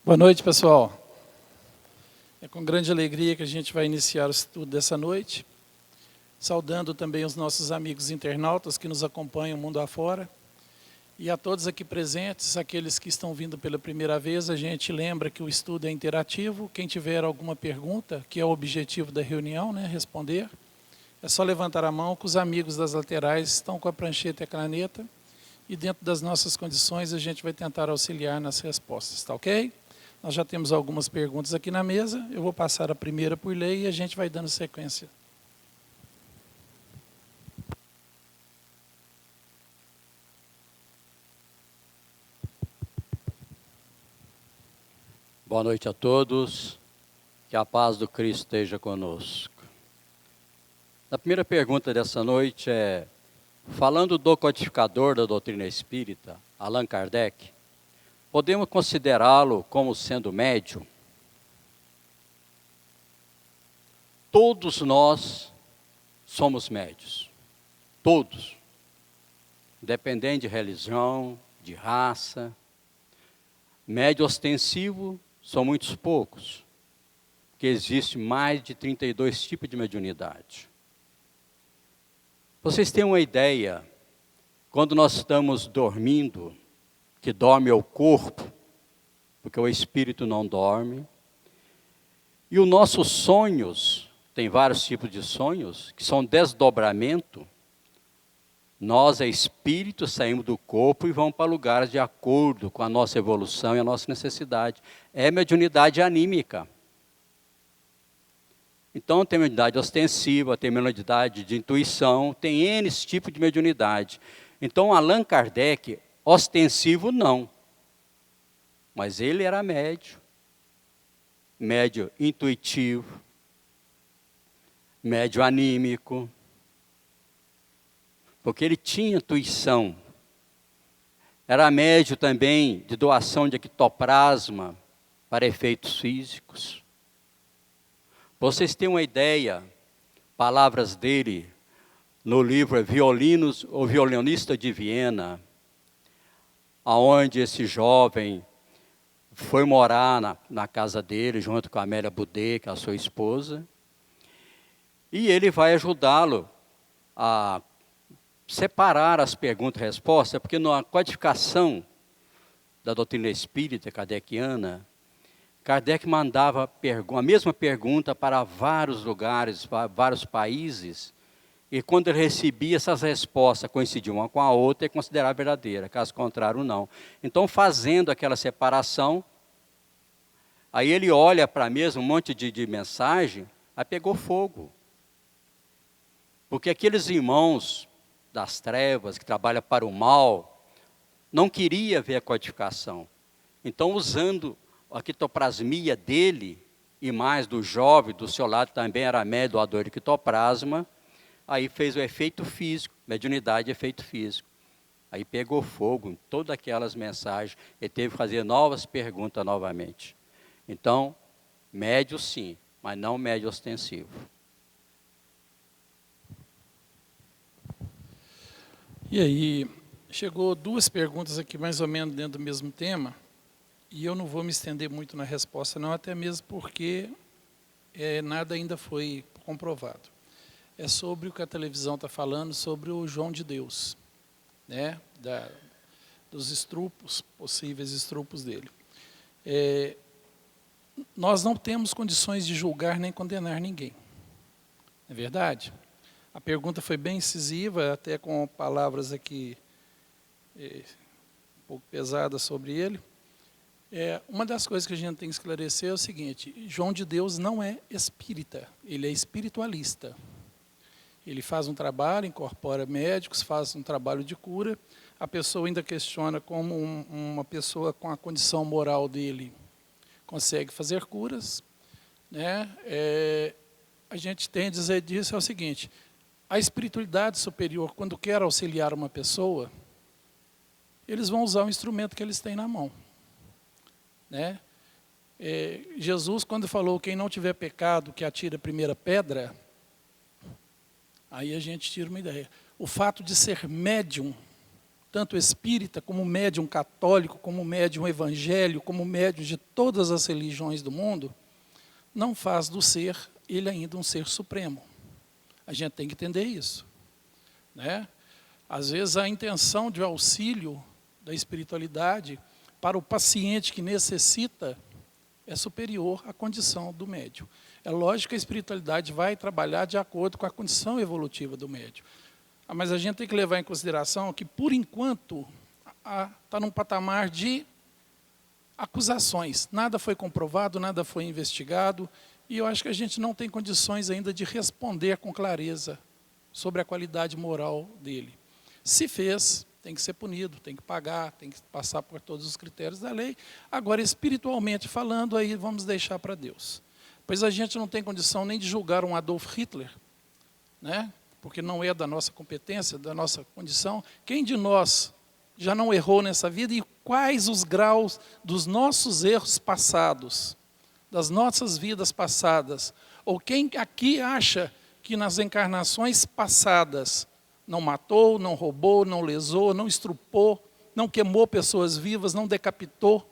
Boa noite, pessoal. É com grande alegria que a gente vai iniciar o estudo dessa noite, saudando também os nossos amigos internautas que nos acompanham mundo afora, e a todos aqui presentes, aqueles que estão vindo pela primeira vez, a gente lembra que o estudo é interativo. Quem tiver alguma pergunta, que é o objetivo da reunião, responder, é só levantar a mão, que os amigos das laterais estão com a prancheta e a caneta, e dentro das nossas condições a gente vai tentar auxiliar nas respostas, tá ok? Nós já temos algumas perguntas aqui na mesa, eu vou passar a primeira por lei e a gente vai dando sequência. Boa noite a todos, que a paz do Cristo esteja conosco. A primeira pergunta dessa noite é, falando do codificador da doutrina espírita, Allan Kardec, podemos considerá-lo como sendo médium? Todos nós somos médios, todos, independente de religião, de raça. Médio ostensivo são muitos poucos, porque existe mais de 32 tipos de mediunidade. Vocês têm uma ideia, quando nós estamos dormindo, que dorme o corpo, porque o espírito não dorme, e os nossos sonhos, tem vários tipos de sonhos, que são desdobramento. Nós, espírito, saímos do corpo e vamos para lugares de acordo com a nossa evolução e a nossa necessidade. É mediunidade anímica. Então, tem mediunidade ostensiva, tem mediunidade de intuição, tem N tipos de mediunidade. Então, Allan Kardec, ostensivo não, mas ele era médio intuitivo, médio anímico, porque ele tinha intuição. Era médio também de doação de ectoplasma para efeitos físicos. Vocês têm uma ideia, palavras dele no livro Violinos, o Violinista de Viena, aonde esse jovem foi morar na casa dele, junto com a Amélia Boudet, que é a sua esposa, e ele vai ajudá-lo a separar as perguntas e respostas, porque na codificação da doutrina espírita kardeciana, Kardec mandava a mesma pergunta para vários lugares, vários países, e quando ele recebia essas respostas, coincidiam uma com a outra, e considerava verdadeira, caso contrário, não. Então, fazendo aquela separação, aí ele olha para mesmo um monte de mensagem, aí pegou fogo. Porque aqueles irmãos das trevas, que trabalham para o mal, não queria ver a codificação. Então, usando a ectoplasmia dele, e mais do jovem, do seu lado também era médio doador de ectoplasma, aí fez o efeito físico, mediunidade e efeito físico. Aí pegou fogo em todas aquelas mensagens, e teve que fazer novas perguntas novamente. Então, médio sim, mas não médio ostensivo. E aí, chegou duas perguntas aqui mais ou menos dentro do mesmo tema, e eu não vou me estender muito na resposta não, até mesmo porque nada ainda foi comprovado. É sobre o que a televisão está falando, sobre o João de Deus, dos estrupos, possíveis estrupos dele. Nós não temos condições de julgar nem condenar ninguém, não é verdade? A pergunta foi bem incisiva, até com palavras aqui um pouco pesadas sobre ele. Uma das coisas que a gente tem que esclarecer é o seguinte: João de Deus não é espírita, ele é espiritualista. Ele faz um trabalho, incorpora médicos, faz um trabalho de cura. A pessoa ainda questiona como uma pessoa com a condição moral dele consegue fazer curas. A gente tem a dizer disso é o seguinte: a espiritualidade superior, quando quer auxiliar uma pessoa, eles vão usar o instrumento que eles têm na mão. Jesus, quando falou, quem não tiver pecado, que atire a primeira pedra, aí a gente tira uma ideia. O fato de ser médium tanto espírita, como médium católico, como médium evangélico, como médium de todas as religiões do mundo, não faz do ser ele ainda um ser supremo. A gente tem que entender isso, né? Às vezes a intenção de auxílio da espiritualidade para o paciente que necessita é superior à condição do médium. É lógico que a espiritualidade vai trabalhar de acordo com a condição evolutiva do médium. Mas a gente tem que levar em consideração que, por enquanto, está num patamar de acusações. Nada foi comprovado, nada foi investigado, e eu acho que a gente não tem condições ainda de responder com clareza sobre a qualidade moral dele. Se fez, tem que ser punido, tem que pagar, tem que passar por todos os critérios da lei. Agora, espiritualmente falando, aí vamos deixar para Deus. Pois a gente não tem condição nem de julgar um Adolf Hitler, né? Porque não é da nossa competência, da nossa condição. Quem de nós já não errou nessa vida e quais os graus dos nossos erros passados, das nossas vidas passadas? Ou quem aqui acha que nas encarnações passadas não matou, não roubou, não lesou, não estrupou, não queimou pessoas vivas, não decapitou?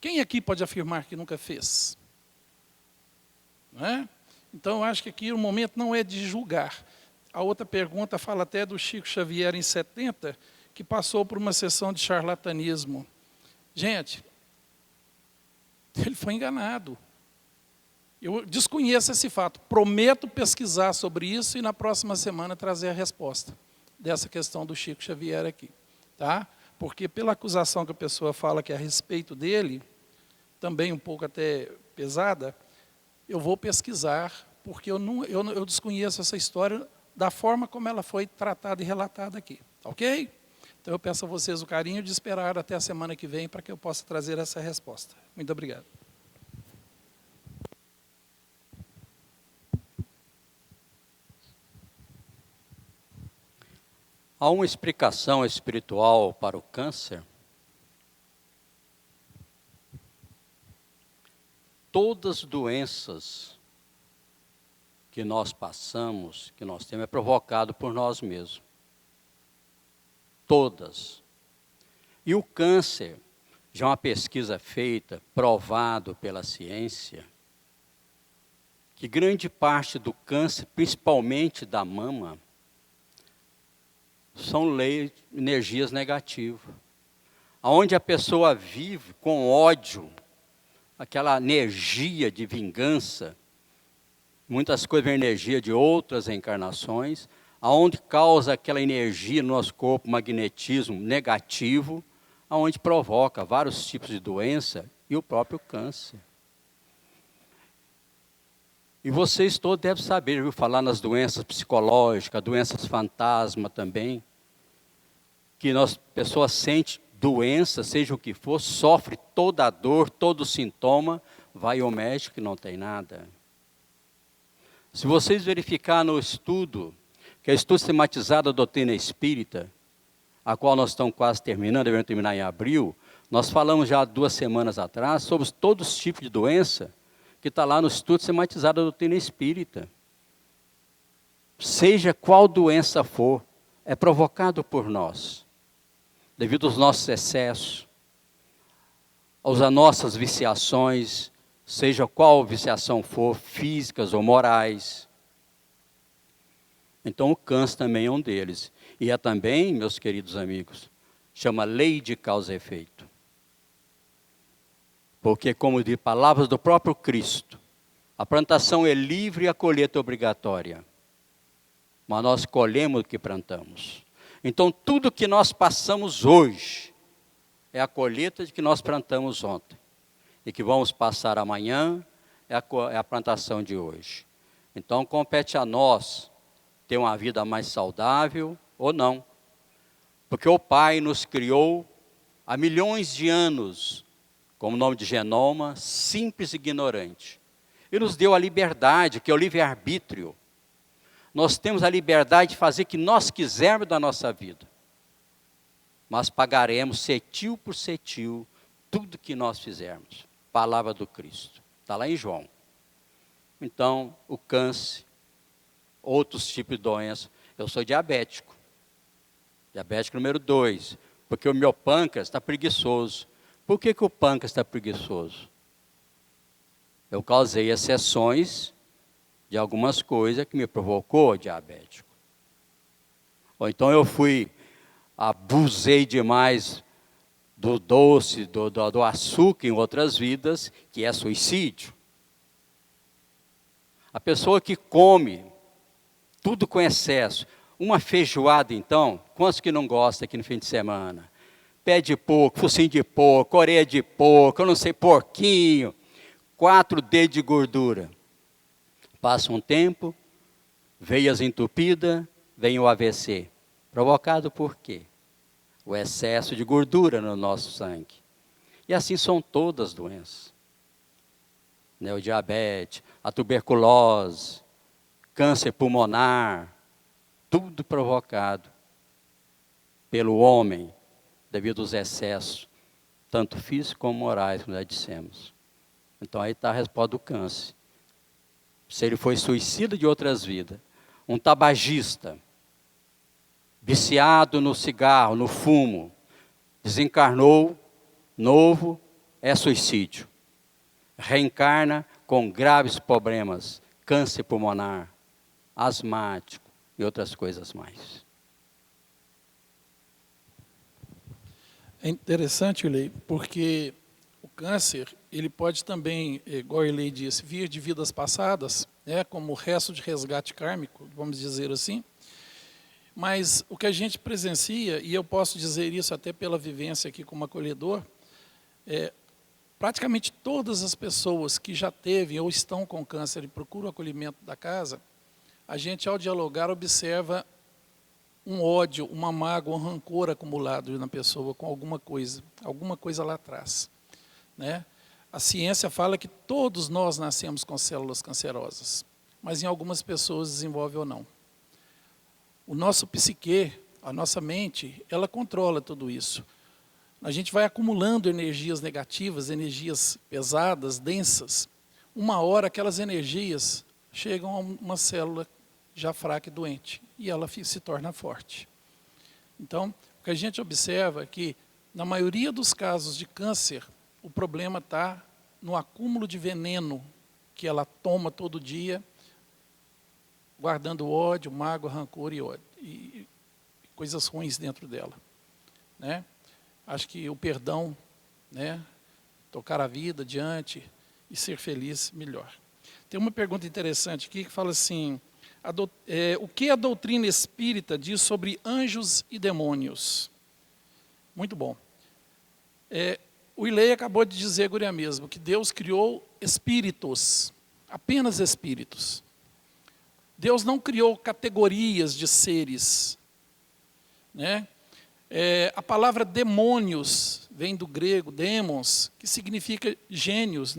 Quem aqui pode afirmar que nunca fez? Não é? Então, eu acho que aqui o momento não é de julgar. A outra pergunta fala até do Chico Xavier em 70, que passou por uma sessão de charlatanismo. Gente, ele foi enganado. Eu desconheço esse fato. Prometo pesquisar sobre isso e na próxima semana trazer a resposta dessa questão do Chico Xavier aqui. Tá? Porque pela acusação que a pessoa fala que é a respeito dele, também um pouco até pesada, eu vou pesquisar, porque eu desconheço essa história da forma como ela foi tratada e relatada aqui. Ok? Então eu peço a vocês o carinho de esperar até a semana que vem para que eu possa trazer essa resposta. Muito obrigado. Há uma explicação espiritual para o câncer? Todas as doenças que nós passamos, que nós temos, é provocado por nós mesmos. Todas. E o câncer, já uma pesquisa feita, provado pela ciência, que grande parte do câncer, principalmente da mama, são energias negativas. Onde a pessoa vive com ódio, aquela energia de vingança, muitas coisas vêm energia de outras encarnações, aonde causa aquela energia no nosso corpo, magnetismo negativo, aonde provoca vários tipos de doença e o próprio câncer. E vocês todos devem saber, viu, falar nas doenças psicológicas, doenças fantasma também, que nós, pessoas sentem doença, seja o que for, sofre toda a dor, todo o sintoma, vai ao médico e não tem nada. Se vocês verificar no estudo, que é o estudo sistematizado da doutrina espírita, a qual nós estamos quase terminando, devemos terminar em abril, nós falamos já 2 semanas atrás sobre todos os tipos de doença que está lá no estudo sistematizado da doutrina espírita. Seja qual doença for, é provocado por nós, devido aos nossos excessos, às nossas viciações, seja qual viciação for, físicas ou morais. Então o câncer também é um deles. E é também, meus queridos amigos, chama lei de causa e efeito. Porque, como diz palavras do próprio Cristo, a plantação é livre e a colheita é obrigatória. Mas nós colhemos o que plantamos. Então tudo que nós passamos hoje é a colheita de que nós plantamos ontem. E que vamos passar amanhã é a plantação de hoje. Então compete a nós ter uma vida mais saudável ou não. Porque o Pai nos criou há milhões de anos, como o nome de genoma, simples e ignorante. E nos deu a liberdade, que é o livre-arbítrio. Nós temos a liberdade de fazer o que nós quisermos da nossa vida. Mas pagaremos cetil por cetil tudo que nós fizermos. Palavra do Cristo. Está lá em João. Então, o câncer, outros tipos de doenças. Eu sou diabético. Diabético número 2, porque o meu pâncreas está preguiçoso. Por que o pâncreas está preguiçoso? Eu causei exceções de algumas coisas que me provocou diabético. Ou então eu abusei demais do doce, do açúcar em outras vidas, que é suicídio. A pessoa que come tudo com excesso, uma feijoada então, quantos que não gostam aqui no fim de semana? Pé de porco, focinho de porco, orelha de porco, eu não sei, porquinho, 4 dedos de gordura. Passa um tempo, veias entupidas, vem o AVC. Provocado por quê? O excesso de gordura no nosso sangue. E assim são todas as doenças. O diabetes, a tuberculose, câncer pulmonar, tudo provocado pelo homem, devido aos excessos, tanto físicos como morais, como já dissemos. Então aí está a resposta do câncer. Se ele foi suicida de outras vidas, um tabagista, viciado no cigarro, no fumo, desencarnou, novo, é suicídio. Reencarna com graves problemas, câncer pulmonar, asmático e outras coisas mais. É interessante, Ilei, porque o câncer, ele pode também, igual a Ilei disse, vir de vidas passadas, como resto de resgate kármico, vamos dizer assim. Mas o que a gente presencia, e eu posso dizer isso até pela vivência aqui como acolhedor, praticamente todas as pessoas que já teve ou estão com câncer e procuram o acolhimento da casa, a gente, ao dialogar, observa um ódio, uma mágoa, um rancor acumulado na pessoa com alguma coisa lá atrás. A ciência fala que todos nós nascemos com células cancerosas, mas em algumas pessoas desenvolve ou não. O nosso psique, a nossa mente, ela controla tudo isso. A gente vai acumulando energias negativas, energias pesadas, densas. Uma hora aquelas energias chegam a uma célula já fraca e doente, e ela se torna forte. Então, o que a gente observa é que, na maioria dos casos de câncer, o problema está no acúmulo de veneno que ela toma todo dia, guardando ódio, mágoa, rancor e coisas ruins dentro dela. Acho que o perdão, tocar a vida adiante e ser feliz, melhor. Tem uma pergunta interessante aqui que fala assim, o que a doutrina espírita diz sobre anjos e demônios? Muito bom. O Ilei acabou de dizer agora mesmo que Deus criou espíritos, apenas espíritos. Deus não criou categorias de seres. A palavra demônios vem do grego demos, que significa gênios,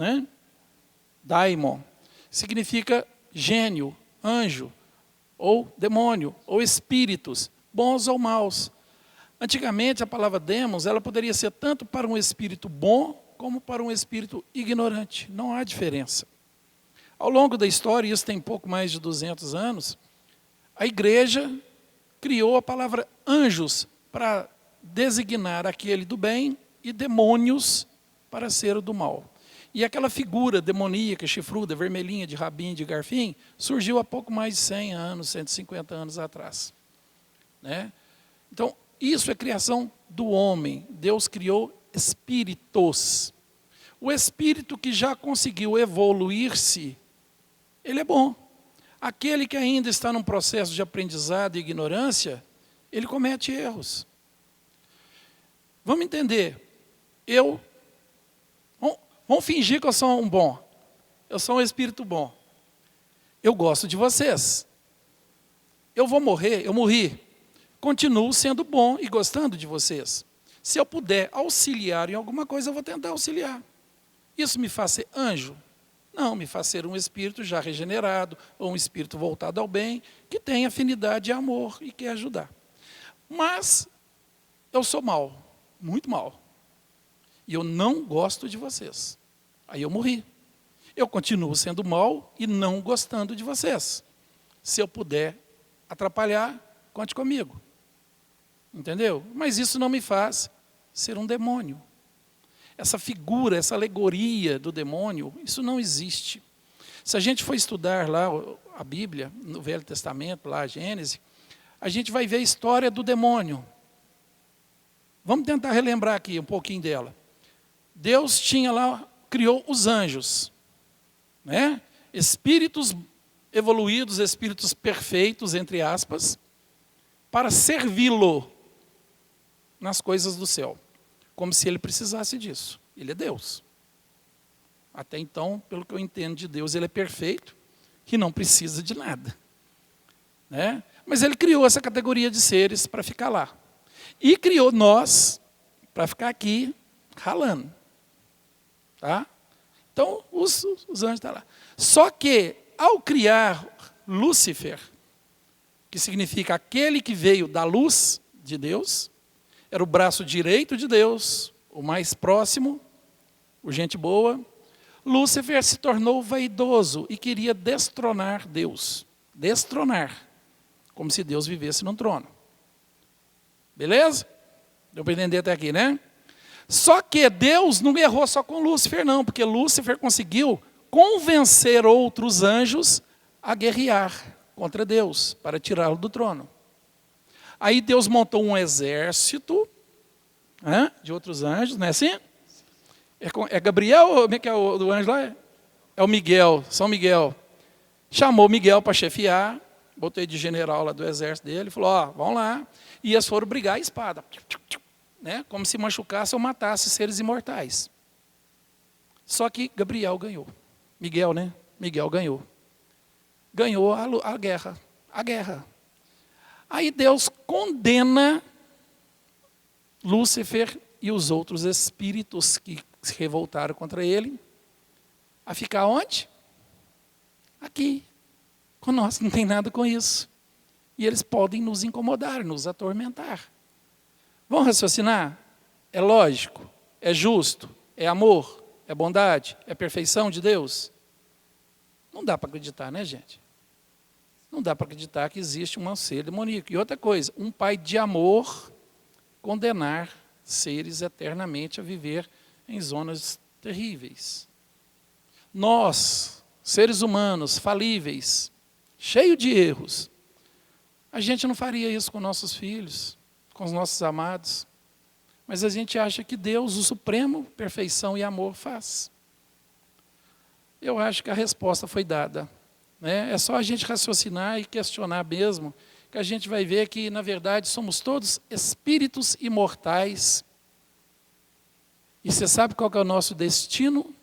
daimon, significa gênio, anjo, ou demônio, ou espíritos, bons ou maus. Antigamente a palavra demos, ela poderia ser tanto para um espírito bom, como para um espírito ignorante, não há diferença. Ao longo da história, e isso tem pouco mais de 200 anos, a igreja criou a palavra anjos para designar aquele do bem e demônios para ser o do mal. E aquela figura demoníaca, chifruda, vermelhinha, de rabinho, de garfim, surgiu há pouco mais de 100 anos, 150 anos atrás. Então, isso é criação do homem. Deus criou espíritos. O espírito que já conseguiu evoluir-se, ele é bom. Aquele que ainda está num processo de aprendizado e ignorância, ele comete erros. Vamos entender. Vamos fingir que eu sou um bom. Eu sou um espírito bom. Eu gosto de vocês. Eu vou morrer, eu morri. Continuo sendo bom e gostando de vocês. Se eu puder auxiliar em alguma coisa, eu vou tentar auxiliar. Isso me faz ser anjo? Não, me faz ser um espírito já regenerado, ou um espírito voltado ao bem, que tem afinidade e amor e quer ajudar. Mas eu sou mau, muito mau. E eu não gosto de vocês. Aí eu morri. Eu continuo sendo mau e não gostando de vocês. Se eu puder atrapalhar, conte comigo. Entendeu? Mas isso não me faz ser um demônio. Essa figura, essa alegoria do demônio, isso não existe. Se a gente for estudar lá a Bíblia, no Velho Testamento, lá a Gênesis, a gente vai ver a história do demônio. Vamos tentar relembrar aqui um pouquinho dela. Deus tinha lá, criou os anjos, né? Espíritos evoluídos, espíritos perfeitos, entre aspas, para servi-lo nas coisas do céu, como se ele precisasse disso. Ele é Deus. Até então, pelo que eu entendo de Deus, ele é perfeito e não precisa de nada, né? Mas ele criou essa categoria de seres para ficar lá. E criou nós para ficar aqui ralando. Tá? Então, os anjos estão lá. Só que, ao criar Lúcifer, que significa aquele que veio da luz de Deus, era o braço direito de Deus, o mais próximo, o gente boa, Lúcifer se tornou vaidoso e queria destronar Deus. Destronar. Como se Deus vivesse num trono. Beleza? Deu para entender até aqui, né? Só que Deus não errou só com Lúcifer, não, porque Lúcifer conseguiu convencer outros anjos a guerrear contra Deus, para tirá-lo do trono. Aí Deus montou um exército de outros anjos, não é assim? É Gabriel, ou como é que é o do anjo lá? É o Miguel, São Miguel. Chamou Miguel para chefiar, botou ele de general lá do exército dele, falou, ó, vão lá. E eles foram brigar a espada, né? Como se machucasse ou matasse seres imortais. Só que Gabriel ganhou. Miguel, né? Miguel ganhou. Ganhou a guerra. A guerra. Aí Deus condena Lúcifer e os outros espíritos que se revoltaram contra ele a ficar onde? Aqui. Conosco, não tem nada com isso. E eles podem nos incomodar, nos atormentar. Vamos raciocinar? É lógico? É justo? É amor? É bondade? É perfeição de Deus? Não dá para acreditar, né, gente? Não dá para acreditar que existe um ser demoníaco. E outra coisa, um pai de amor condenar seres eternamente a viver em zonas terríveis. Nós, seres humanos, falíveis, cheios de erros, a gente não faria isso com nossos filhos, com os nossos amados. Mas a gente acha que Deus, o supremo perfeição e amor, faz. Eu acho que a resposta foi dada, né? É só a gente raciocinar e questionar mesmo, que a gente vai ver que, na verdade, somos todos espíritos imortais. E você sabe qual que é o nosso destino?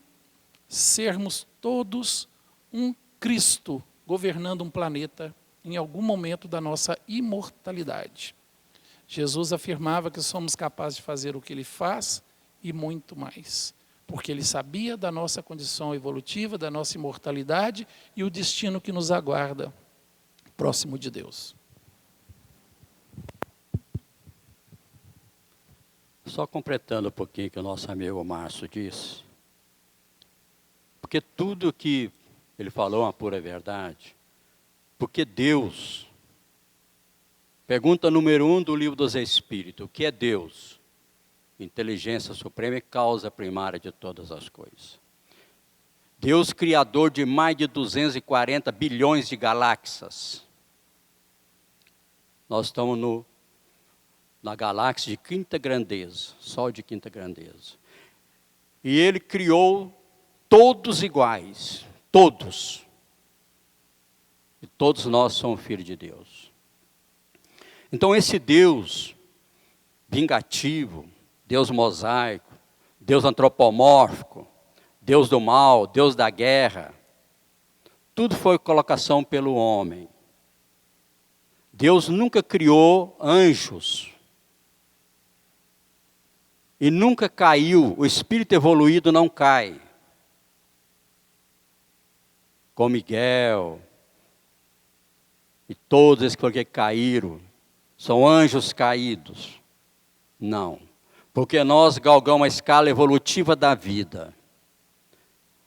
Sermos todos um Cristo governando um planeta em algum momento da nossa imortalidade. Jesus afirmava que somos capazes de fazer o que Ele faz e muito mais, porque Ele sabia da nossa condição evolutiva, da nossa imortalidade e o destino que nos aguarda próximo de Deus. Só completando um pouquinho o que o nosso amigo Márcio disse, porque tudo que ele falou é uma pura verdade, porque Deus, pergunta número 1 do livro dos Espíritos, o que é Deus? Inteligência suprema e causa primária de todas as coisas. Deus, criador de mais de 240 bilhões de galáxias. Nós estamos na galáxia de quinta grandeza, Sol de quinta grandeza. E Ele criou todos iguais, todos. E todos nós somos filhos de Deus. Então esse Deus vingativo, Deus mosaico, Deus antropomórfico, Deus do mal, Deus da guerra, tudo foi colocação pelo homem. Deus nunca criou anjos. E nunca caiu, o espírito evoluído não cai. Com Miguel e todos esses que caíram, são anjos caídos. Não, porque nós galgamos a escala evolutiva da vida.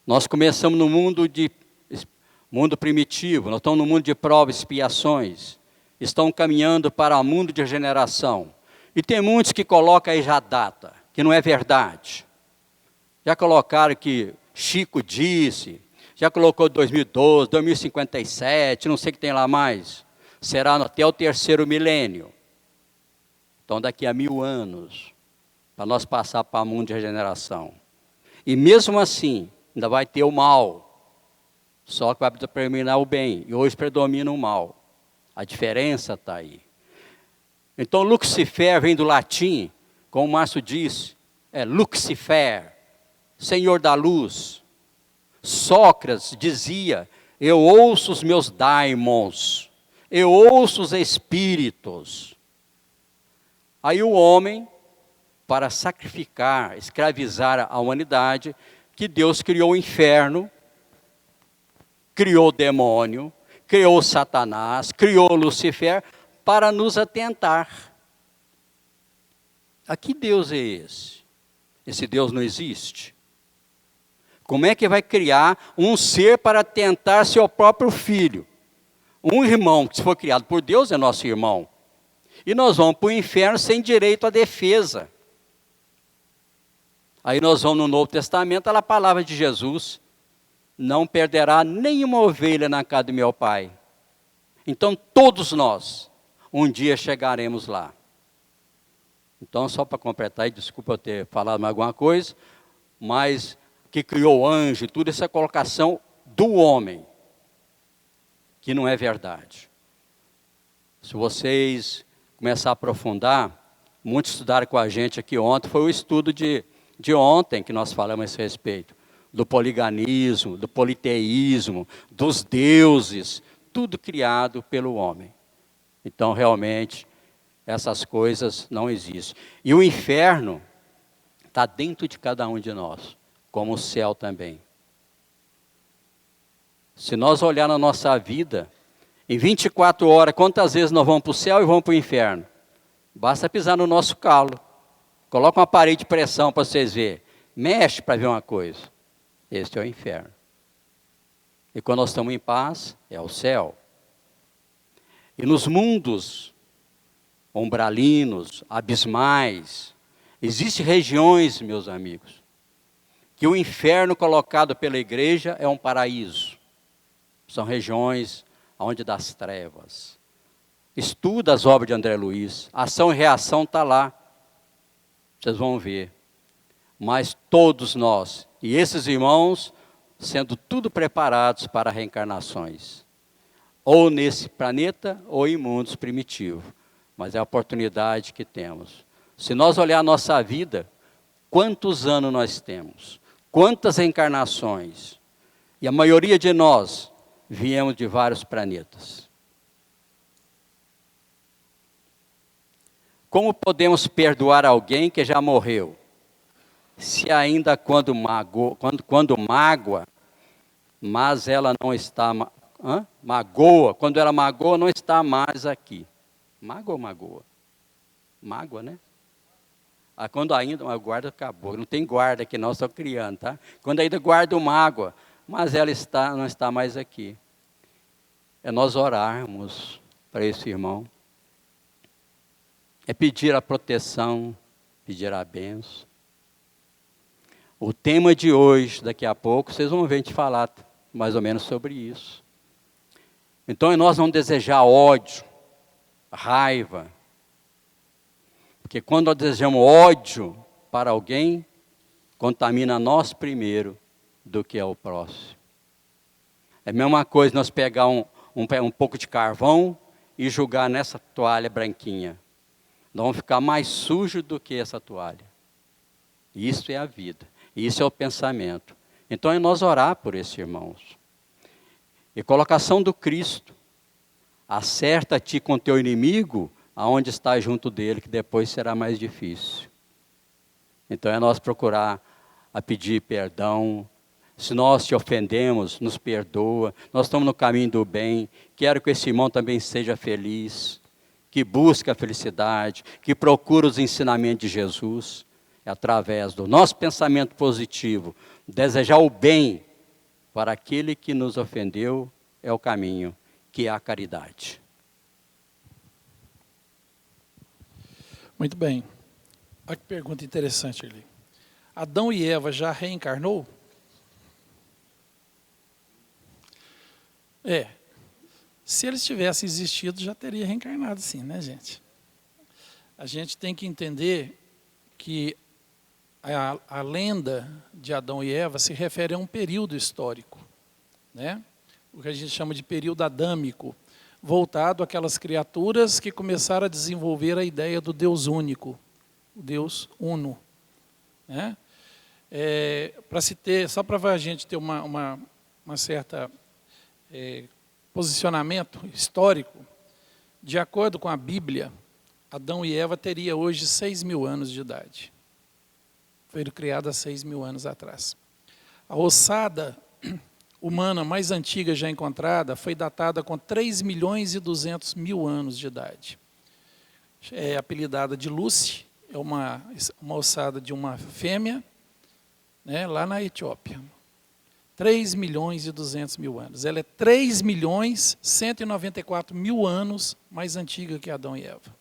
Nós começamos no mundo primitivo, nós estamos no mundo de provas e expiações. Estão caminhando para o mundo de regeneração. E tem muitos que colocam aí já a data, que não é verdade. Já colocaram que Chico disse, já colocou 2012, 2057, não sei o que tem lá mais. Será até o 3º milênio. Então daqui a 1000 anos, para nós passar para o mundo de regeneração. E mesmo assim, ainda vai ter o mal. Só que vai predominar o bem. E hoje predomina o mal. A diferença está aí. Então Lucifer vem do latim, como o Márcio disse, é Lucifer, Senhor da luz. Sócrates dizia, eu ouço os meus daimons, eu ouço os espíritos. Aí o homem, para sacrificar, escravizar a humanidade, que Deus criou o inferno, criou o demônio, criou Satanás, criou Lucifer, para nos atentar. A que Deus é esse? Esse Deus não existe. Como é que vai criar um ser para tentar seu próprio filho? Um irmão que se for criado por Deus é nosso irmão. E nós vamos para o inferno sem direito à defesa. Aí nós vamos no Novo Testamento, a palavra de Jesus, não perderá nenhuma ovelha na casa do meu Pai. Então todos nós, um dia chegaremos lá. Então só para completar, e desculpa eu ter falado mais alguma coisa, mas que criou o anjo, tudo essa colocação do homem, que não é verdade. Se vocês começarem a aprofundar, muitos estudaram com a gente aqui ontem, foi o estudo de ontem que nós falamos a esse respeito, do poliganismo, do politeísmo, dos deuses, tudo criado pelo homem. Então, realmente, essas coisas não existem. E o inferno está dentro de cada um de nós, como o céu também. Se nós olhar na nossa vida, em 24 horas, quantas vezes nós vamos para o céu e vamos para o inferno? Basta pisar no nosso calo. Coloca uma parede de pressão para vocês verem. Mexe para ver uma coisa. Este é o inferno. E quando nós estamos em paz, é o céu. E nos mundos umbralinos, abismais, existem regiões, meus amigos, que o inferno colocado pela igreja é um paraíso. São regiões onde das trevas. Estuda as obras de André Luiz. Ação e reação está lá. Vocês vão ver. Mas todos nós, e esses irmãos, sendo tudo preparados para reencarnações. Ou nesse planeta, ou em mundos primitivos. Mas é a oportunidade que temos. Se nós olhar a nossa vida, quantos anos nós temos? Quantas reencarnações? E a maioria de nós viemos de vários planetas. Como podemos perdoar alguém que já morreu? Se ainda quando mágoa, mas ela não está, magoa, quando ela magoa, não está mais aqui. Mágoa ou magoa? Mágoa, né? Quando ainda, o guarda acabou, não tem guarda aqui não, estou criando, tá? Quando ainda guarda mágoa, mas ela não está mais aqui. É nós orarmos para esse irmão. É pedir a proteção, pedir a bênção. O tema de hoje, daqui a pouco, vocês vão ver a gente falar mais ou menos sobre isso. Então, nós vamos desejar ódio, raiva. Porque quando nós desejamos ódio para alguém, contamina nós primeiro do que é o próximo. É a mesma coisa nós pegar um pouco de carvão e jogar nessa toalha branquinha. Nós vamos ficar mais sujos do que essa toalha. Isso é a vida. Isso é o pensamento. Então é nós orar por esses irmãos. E colocação do Cristo. Acerta-te com teu inimigo, aonde está junto dele, que depois será mais difícil. Então é nós procurar a pedir perdão. Se nós te ofendemos, nos perdoa. Nós estamos no caminho do bem. Quero que esse irmão também seja feliz. Que busque a felicidade. Que procure os ensinamentos de Jesus. É através do nosso pensamento positivo. Desejar o bem para aquele que nos ofendeu é o caminho, que é a caridade. Muito bem. Olha que pergunta interessante ali. Adão e Eva já reencarnou? Se eles tivessem existido, já teria reencarnado sim, né, gente? A gente tem que entender que a lenda de Adão e Eva se refere a um período histórico, né? O que a gente chama de período adâmico, voltado àquelas criaturas que começaram a desenvolver a ideia do Deus único, o Deus uno, né? Só para a gente ter uma certa posicionamento histórico, de acordo com a Bíblia, Adão e Eva teriam hoje 6.000 anos de idade. Foram criados há 6.000 anos atrás. A ossada humana mais antiga já encontrada foi datada com 3.200.000 anos de idade. É apelidada de Lucy, é uma ossada de uma fêmea, né, lá na Etiópia. 3.200.000 anos. Ela é 3.194.000 anos mais antiga que Adão e Eva,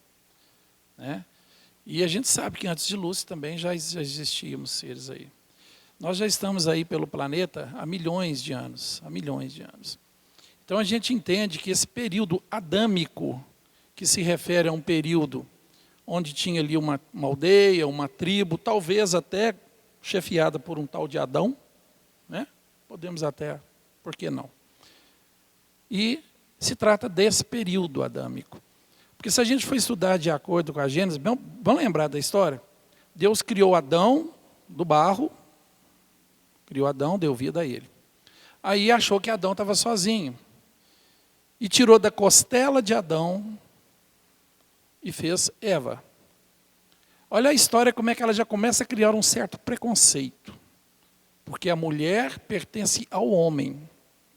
né? E a gente sabe que antes de Lúcia também já existiam seres aí. Nós já estamos aí pelo planeta há milhões de anos, Então a gente entende que esse período adâmico, que se refere a um período onde tinha ali uma aldeia, uma tribo, talvez até chefiada por um tal de Adão, né? Podemos até, por que não? E se trata desse período adâmico. Porque se a gente for estudar de acordo com a Gênesis, vamos lembrar da história? Deus criou Adão do barro, criou Adão, deu vida a ele. Aí achou que Adão estava sozinho. E tirou da costela de Adão e fez Eva. Olha a história, como é que ela já começa a criar um certo preconceito. Porque a mulher pertence ao homem,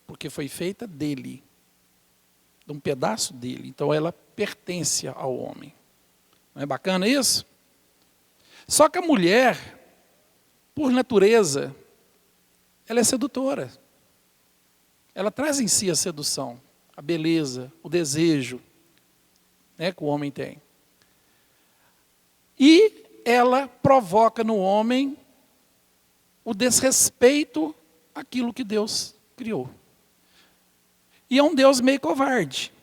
porque foi feita dele, de um pedaço dele. Então ela pertence ao homem. Não é bacana isso? Só que a mulher, por natureza, ela é sedutora. Ela traz em si a sedução, a beleza, o desejo, né, que o homem tem. E ela provoca no homem o desrespeito àquilo que Deus criou. E é um Deus meio covarde.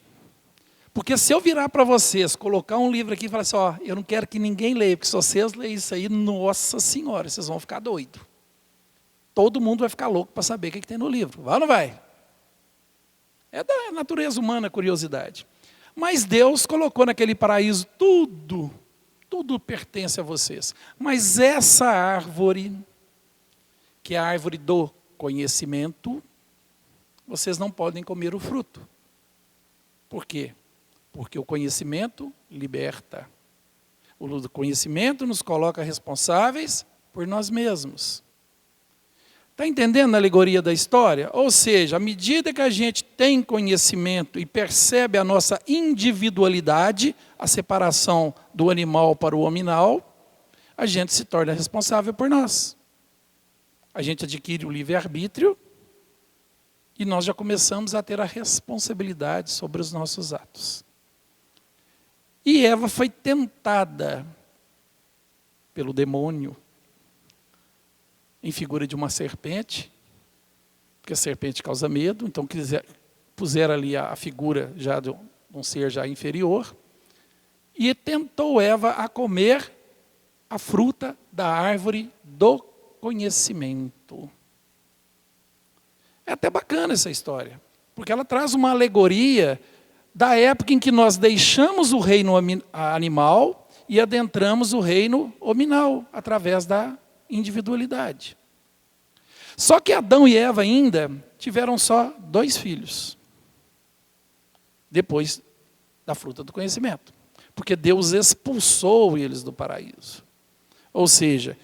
Porque se eu virar para vocês, colocar um livro aqui e falar assim, ó, eu não quero que ninguém leia, porque se vocês lerem isso aí, nossa senhora, vocês vão ficar doidos. Todo mundo vai ficar louco para saber o que tem no livro. Vai ou não vai? É da natureza humana a curiosidade. Mas Deus colocou naquele paraíso tudo pertence a vocês. Mas essa árvore, que é a árvore do conhecimento, vocês não podem comer o fruto. Por quê? Porque o conhecimento liberta. O conhecimento nos coloca responsáveis por nós mesmos. Está entendendo a alegoria da história? Ou seja, à medida que a gente tem conhecimento e percebe a nossa individualidade, a separação do animal para o hominal, a gente se torna responsável por nós. A gente adquire o livre-arbítrio e nós já começamos a ter a responsabilidade sobre os nossos atos. E Eva foi tentada pelo demônio, em figura de uma serpente, porque a serpente causa medo, então puseram ali a figura já de um ser já inferior, e tentou Eva a comer a fruta da árvore do conhecimento. É até bacana essa história, porque ela traz uma alegoria da época em que nós deixamos o reino animal e adentramos o reino hominal, através da individualidade. Só que Adão e Eva ainda tiveram só 2 filhos, depois da fruta do conhecimento, porque Deus expulsou eles do paraíso. Ou seja,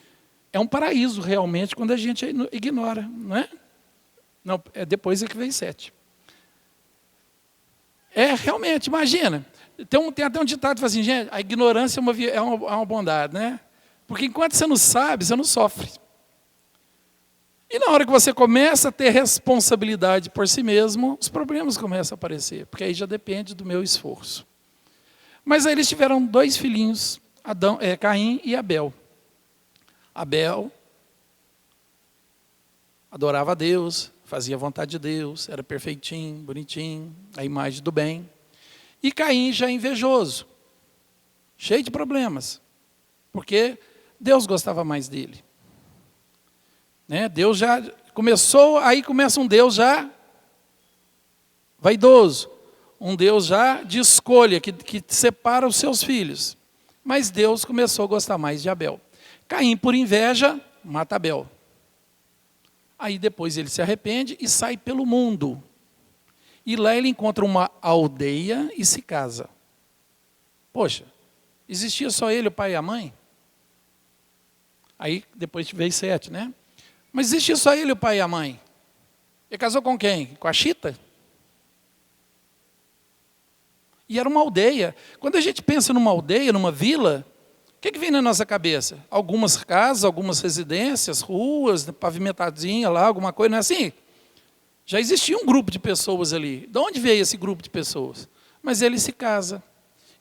é um paraíso realmente quando a gente ignora, não é? Não, depois é que vem 7. Realmente, imagina, tem até um ditado que fala assim, gente, a ignorância é uma bondade, né? Porque enquanto você não sabe, você não sofre. E na hora que você começa a ter responsabilidade por si mesmo, os problemas começam a aparecer, porque aí já depende do meu esforço. Mas aí eles tiveram 2 filhinhos, Caim e Abel. Abel adorava a Deus, fazia a vontade de Deus, era perfeitinho, bonitinho, a imagem do bem. E Caim já invejoso, cheio de problemas, porque Deus gostava mais dele. Né? Deus já começou, aí começa um Deus já vaidoso, um Deus já de escolha, que separa os seus filhos. Mas Deus começou a gostar mais de Abel. Caim, por inveja, mata Abel. Aí depois ele se arrepende e sai pelo mundo. E lá ele encontra uma aldeia e se casa. Poxa, existia só ele, o pai e a mãe? Aí depois veio 7, né? Mas existia só ele, o pai e a mãe. Ele casou com quem? Com a Chita? E era uma aldeia. Quando a gente pensa numa aldeia, numa vila, o que vem na nossa cabeça? Algumas casas, algumas residências, ruas, pavimentadinha lá, alguma coisa, não é assim? Já existia um grupo de pessoas ali. De onde veio esse grupo de pessoas? Mas ele se casa.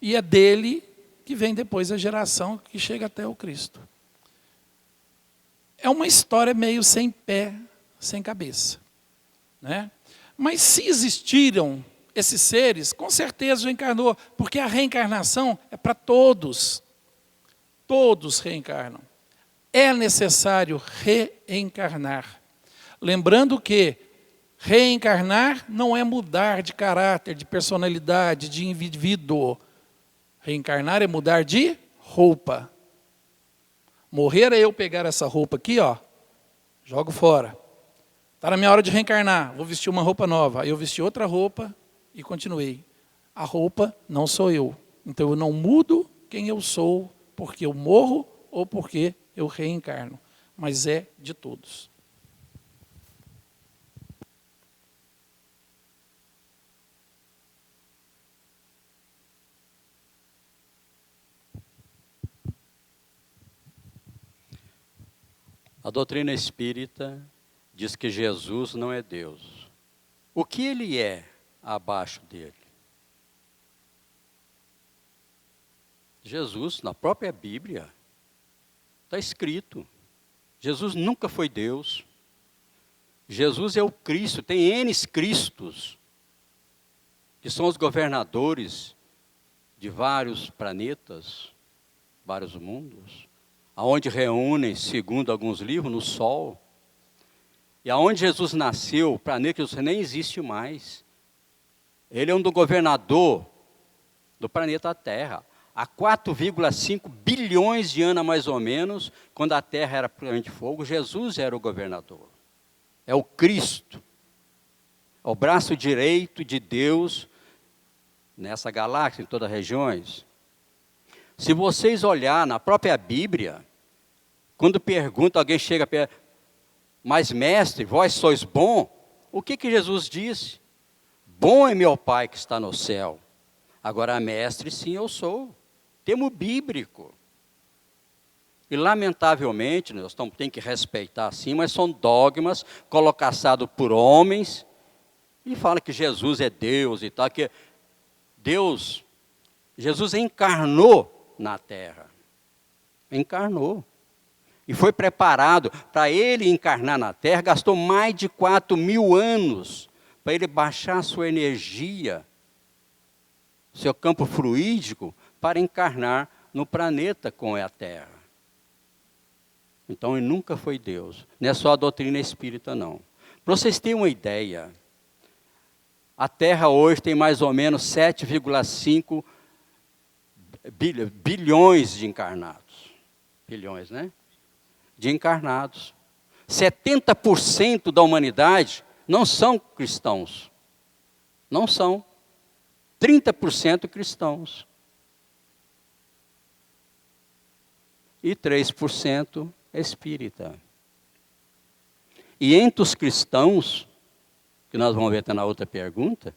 E é dele que vem depois a geração que chega até o Cristo. É uma história meio sem pé, sem cabeça. Né? Mas se existiram esses seres, com certeza já encarnou, porque a reencarnação é para todos. Todos reencarnam. É necessário reencarnar. Lembrando que reencarnar não é mudar de caráter, de personalidade, de indivíduo. Reencarnar é mudar de roupa. Morrer é eu pegar essa roupa aqui, ó, jogo fora. Está na minha hora de reencarnar, vou vestir uma roupa nova. Aí eu vesti outra roupa e continuei. A roupa não sou eu. Então eu não mudo quem eu sou porque eu morro ou porque eu reencarno. Mas é de todos. A doutrina espírita diz que Jesus não é Deus. O que ele é abaixo dele? Jesus, na própria Bíblia, está escrito. Jesus nunca foi Deus. Jesus é o Cristo, tem N Cristos, que são os governadores de vários planetas, vários mundos, aonde reúnem, segundo alguns livros, no Sol. E aonde Jesus nasceu, o planeta Jesus nem existe mais. Ele é um do governador do planeta Terra. Há 4,5 bilhões de anos, mais ou menos, quando a Terra era planeta de fogo, Jesus era o governador. É o Cristo. É o braço direito de Deus nessa galáxia, em todas as regiões. Se vocês olharem na própria Bíblia, quando pergunta, alguém chega a perguntar, mas mestre, vós sois bom? O que Jesus disse? Bom é meu Pai que está no céu. Agora, mestre, sim, eu sou. Termo bíblico. E, lamentavelmente, nós temos que respeitar sim, mas são dogmas colocados por homens e fala que Jesus é Deus e tal, que Deus, Jesus encarnou na terra. Encarnou. E foi preparado para ele encarnar na terra, gastou mais de 4.000 anos para ele baixar a sua energia, seu campo fluídico, para encarnar no planeta como é a Terra. Então ele nunca foi Deus. Não é só a doutrina espírita, não. Para vocês terem uma ideia, a Terra hoje tem mais ou menos 7,5 bilhões de encarnados. Bilhões, né? De encarnados. 70% da humanidade não são cristãos. Não são. 30% cristãos. E 3% espírita. E entre os cristãos, que nós vamos ver até na outra pergunta,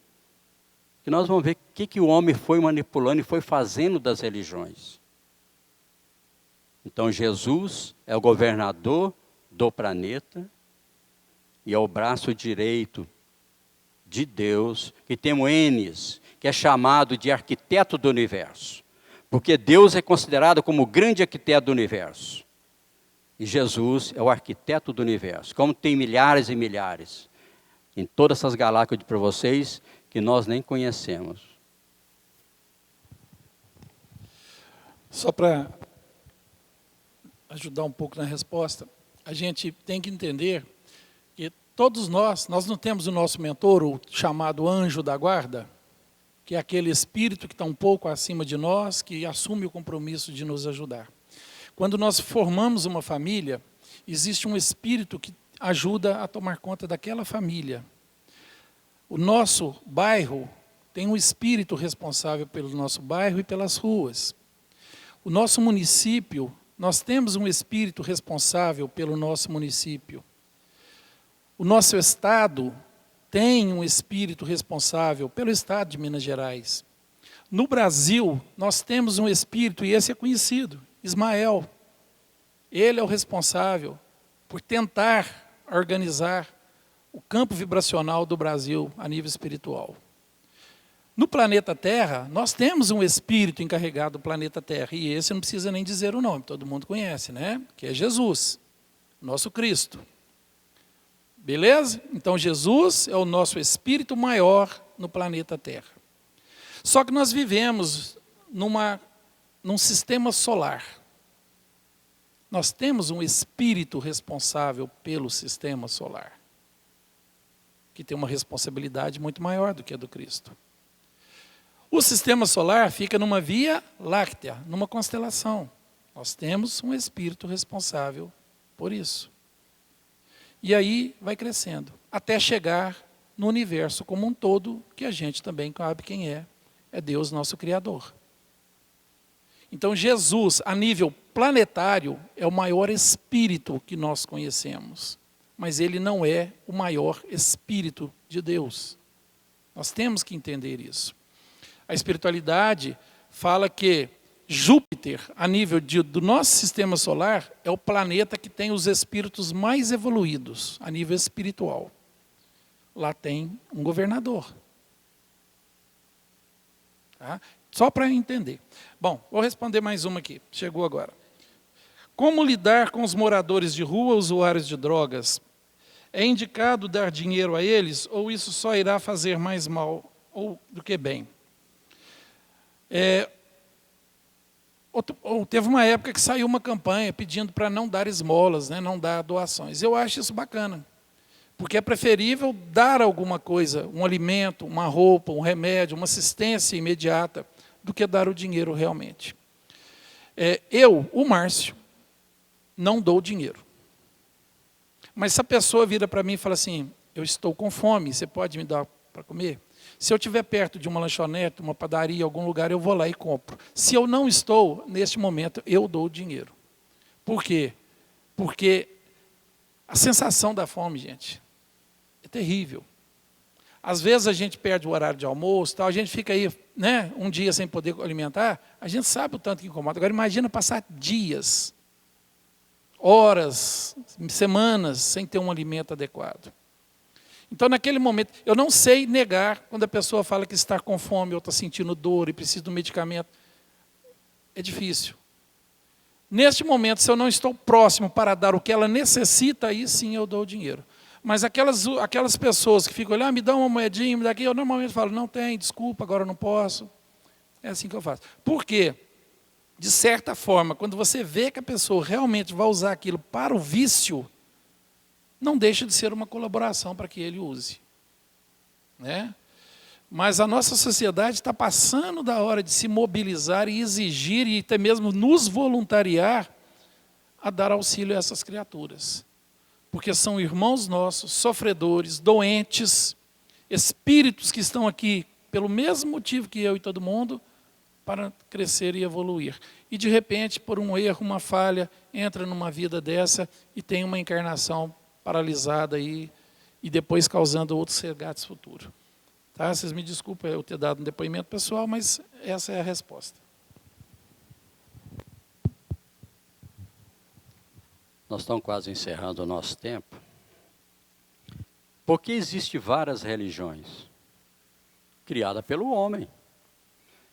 que nós vamos ver o que o homem foi manipulando e foi fazendo das religiões. Então Jesus é o governador do planeta e é o braço direito de Deus, que tem o Enes, que é chamado de arquiteto do universo. Porque Deus é considerado como o grande arquiteto do universo. E Jesus é o arquiteto do universo. Como tem milhares e milhares em todas essas galáxias para vocês que nós nem conhecemos. Só para ajudar um pouco na resposta, a gente tem que entender que todos nós não temos o nosso mentor, o chamado anjo da guarda, que é aquele espírito que está um pouco acima de nós, que assume o compromisso de nos ajudar. Quando nós formamos uma família, existe um espírito que ajuda a tomar conta daquela família. O nosso bairro tem um espírito responsável pelo nosso bairro e pelas ruas. O nosso município, nós temos um espírito responsável pelo nosso município. O nosso estado tem um espírito responsável pelo estado de Minas Gerais. No Brasil, nós temos um espírito, e esse é conhecido, Ismael. Ele é o responsável por tentar organizar o campo vibracional do Brasil a nível espiritual. No planeta Terra, nós temos um espírito encarregado do planeta Terra, e esse não precisa nem dizer o nome, todo mundo conhece, né? Que é Jesus, nosso Cristo. Beleza? Então Jesus é o nosso espírito maior no planeta Terra. Só que nós vivemos num sistema solar. Nós temos um espírito responsável pelo sistema solar, que tem uma responsabilidade muito maior do que a do Cristo. O sistema solar fica numa via láctea, numa constelação. Nós temos um espírito responsável por isso. E aí vai crescendo, até chegar no universo como um todo, que a gente também sabe quem é. É Deus, nosso Criador. Então Jesus, a nível planetário, é o maior espírito que nós conhecemos. Mas ele não é o maior espírito de Deus. Nós temos que entender isso. A espiritualidade fala que Júpiter, a nível do nosso sistema solar, é o planeta que tem os espíritos mais evoluídos, a nível espiritual. Lá tem um governador. Tá? Só para entender. Bom, vou responder mais uma aqui, chegou agora. Como lidar com os moradores de rua, usuários de drogas? É indicado dar dinheiro a eles, ou isso só irá fazer mais mal do que bem? Teve uma época que saiu uma campanha pedindo para não dar esmolas, né, não dar doações. Eu acho isso bacana, porque é preferível dar alguma coisa, um alimento, uma roupa, um remédio, uma assistência imediata, do que dar o dinheiro realmente. O Márcio, não dou dinheiro. Mas se a pessoa vira para mim e fala assim, eu estou com fome, você pode me dar para comer? Se eu estiver perto de uma lanchonete, uma padaria, algum lugar, eu vou lá e compro. Se eu não estou, neste momento, eu dou o dinheiro. Por quê? Porque a sensação da fome, gente, é terrível. Às vezes a gente perde o horário de almoço, tal, a gente fica aí, né, um dia sem poder alimentar, a gente sabe o tanto que incomoda. Agora imagina passar dias, horas, semanas, sem ter um alimento adequado. Então, naquele momento, eu não sei negar quando a pessoa fala que está com fome ou está sentindo dor e precisa de um medicamento. É difícil. Neste momento, se eu não estou próximo para dar o que ela necessita, aí sim eu dou o dinheiro. Mas aquelas pessoas que ficam olhando, me dá uma moedinha, me dá aqui, eu normalmente falo, não tem, desculpa, agora eu não posso. É assim que eu faço. Por quê? De certa forma, quando você vê que a pessoa realmente vai usar aquilo para o vício, não deixa de ser uma colaboração para que ele use. Né? Mas a nossa sociedade está passando da hora de se mobilizar e exigir, e até mesmo nos voluntariar a dar auxílio a essas criaturas. Porque são irmãos nossos, sofredores, doentes, espíritos que estão aqui pelo mesmo motivo que eu e todo mundo, para crescer e evoluir. E de repente, por um erro, uma falha, entra numa vida dessa e tem uma encarnação paralisada aí, e depois causando outros resgates futuros. Tá? Vocês me desculpem eu ter dado um depoimento pessoal, mas essa é a resposta. Nós estamos quase encerrando o nosso tempo. Porque existem várias religiões criadas pelo homem.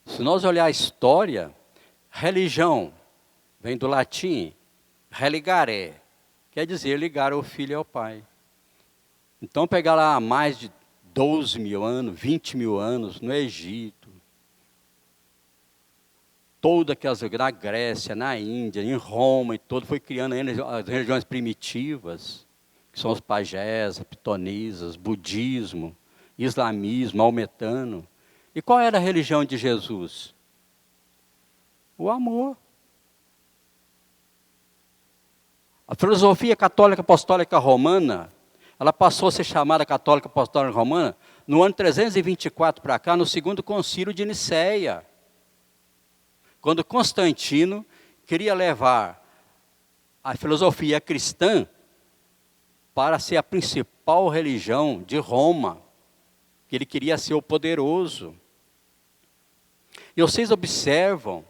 Se nós olhar a história, Religião vem do latim religare, quer dizer ligar o filho ao pai. Então pegar lá há mais de 12 mil anos, 20 mil anos, no Egito, toda aquelas, na Grécia, na Índia, em Roma e todo, foi criando as religiões primitivas, que são os pagés, pitonisas, budismo, islamismo, maometano. E qual era a religião de Jesus? O amor. A filosofia católica apostólica romana, ela passou a ser chamada católica apostólica romana no ano 324 para cá, no segundo concílio de Nicéia, quando Constantino queria levar a filosofia cristã para ser a principal religião de Roma, que ele queria ser o poderoso. E vocês observam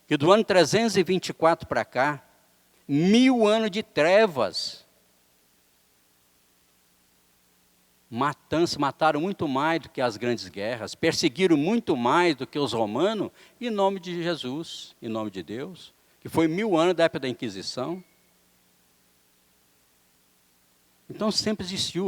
que do ano 324 para cá, 1000 anos de trevas, mataram muito mais do que as grandes guerras, perseguiram muito mais do que os romanos, em nome de Jesus, em nome de Deus, que foi 1000 anos da época da Inquisição. Então sempre existiu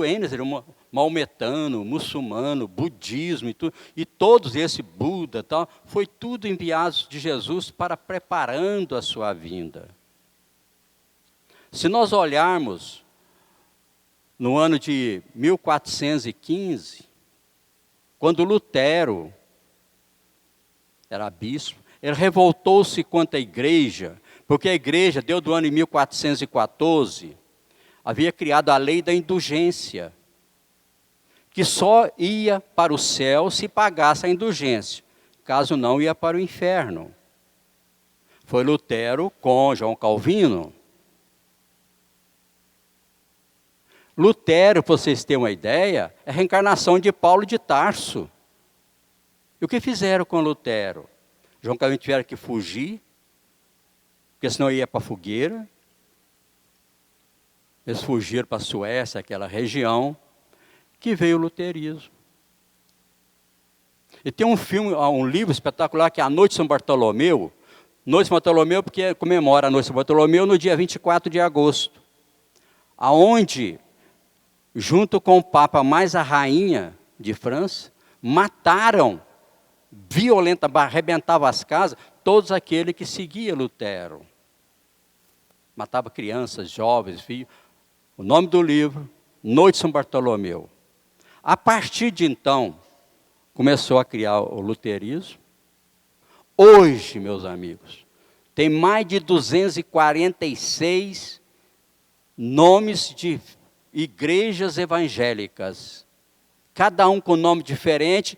maometano, muçulmano, budismo e todos esse Buda, tal, foi tudo enviados de Jesus para preparando a sua vinda. Se nós olharmos no ano de 1415, quando Lutero era bispo, ele revoltou-se contra a igreja, porque a igreja, desde o ano de 1414, havia criado a lei da indulgência, que só ia para o céu se pagasse a indulgência, caso não ia para o inferno. Foi Lutero com João Calvino. Lutero, para vocês terem uma ideia, é a reencarnação de Paulo de Tarso. E o que fizeram com Lutero? João Calvino tiveram que fugir, porque senão ia para a fogueira. Eles fugiram para a Suécia, aquela região, que veio o luterismo. E tem um livro espetacular que é A Noite de São Bartolomeu. Noite de São Bartolomeu, porque comemora a Noite de São Bartolomeu no dia 24 de agosto. Aonde, junto com o Papa mais a rainha de França, mataram, arrebentavam as casas, todos aqueles que seguiam Lutero. Matava crianças, jovens, filhos. O nome do livro, Noite de São Bartolomeu. A partir de então, começou a criar o luterismo. Hoje, meus amigos, tem mais de 246 nomes de igrejas evangélicas, cada um com nome diferente,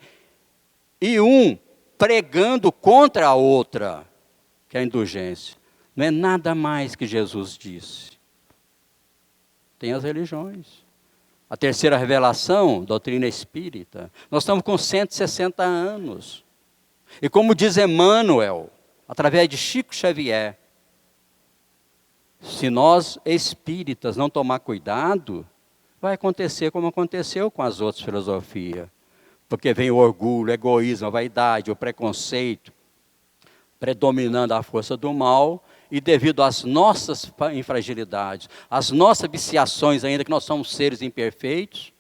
e um pregando contra a outra, que é a indulgência. Não é nada mais que Jesus disse. Tem as religiões. A terceira revelação, doutrina espírita. Nós estamos com 160 anos. E como diz Emmanuel, através de Chico Xavier, se nós espíritas não tomar cuidado, vai acontecer como aconteceu com as outras filosofias. Porque vem o orgulho, o egoísmo, a vaidade, o preconceito, predominando a força do mal, e devido às nossas infragilidades, às nossas viciações, ainda que nós somos seres imperfeitos,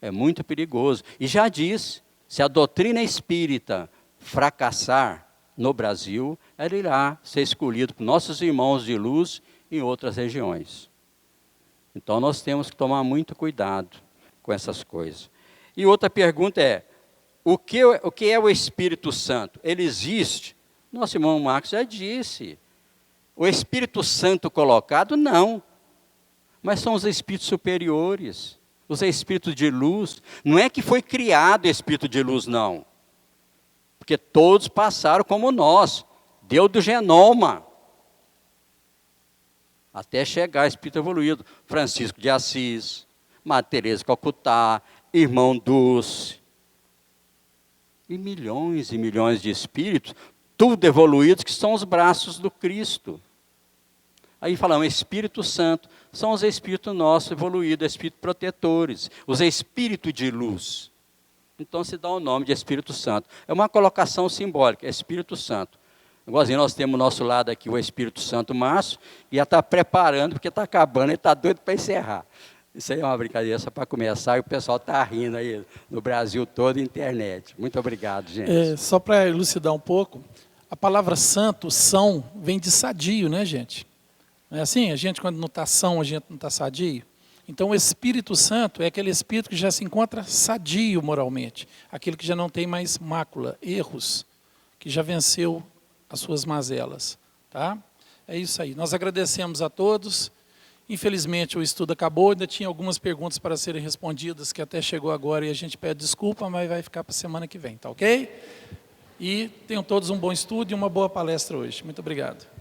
é muito perigoso. E já disse, se a doutrina espírita fracassar no Brasil, ela irá ser escolhida por nossos irmãos de luz em outras regiões. Então nós temos que tomar muito cuidado com essas coisas. E outra pergunta é, o que é o Espírito Santo? Ele existe? Nosso irmão Marcos já disse. O Espírito Santo colocado, não. Mas são os espíritos superiores, os espíritos de luz. Não é que foi criado o espírito de luz, não. Porque todos passaram como nós. Deu do genoma. Até chegar ao espírito evoluído. Francisco de Assis, Madre Teresa de Calcutá, Irmão Dulce. E milhões de espíritos, tudo evoluídos, que são os braços do Cristo. Aí falamos, Espírito Santo, são os espíritos nossos evoluídos, espíritos protetores, os espíritos de luz. Então se dá o nome de Espírito Santo. É uma colocação simbólica, Espírito Santo. Igualzinho nós temos o nosso lado aqui, o Espírito Santo Márcio, e já está preparando, porque está acabando, ele está doido para encerrar. Isso aí é uma brincadeira só para começar, e o pessoal está rindo aí no Brasil todo, internet. Muito obrigado, gente. Só para elucidar um pouco, a palavra santo, são, vem de sadio, né, gente? Não é assim? A gente, quando não está são, a gente não está sadio. Então, o Espírito Santo é aquele Espírito que já se encontra sadio moralmente, aquele que já não tem mais mácula, erros, que já venceu as suas mazelas. Tá? É isso aí. Nós agradecemos a todos. Infelizmente, o estudo acabou, ainda tinha algumas perguntas para serem respondidas, que até chegou agora, e a gente pede desculpa, mas vai ficar para a semana que vem, tá ok? E tenham todos um bom estudo e uma boa palestra hoje. Muito obrigado.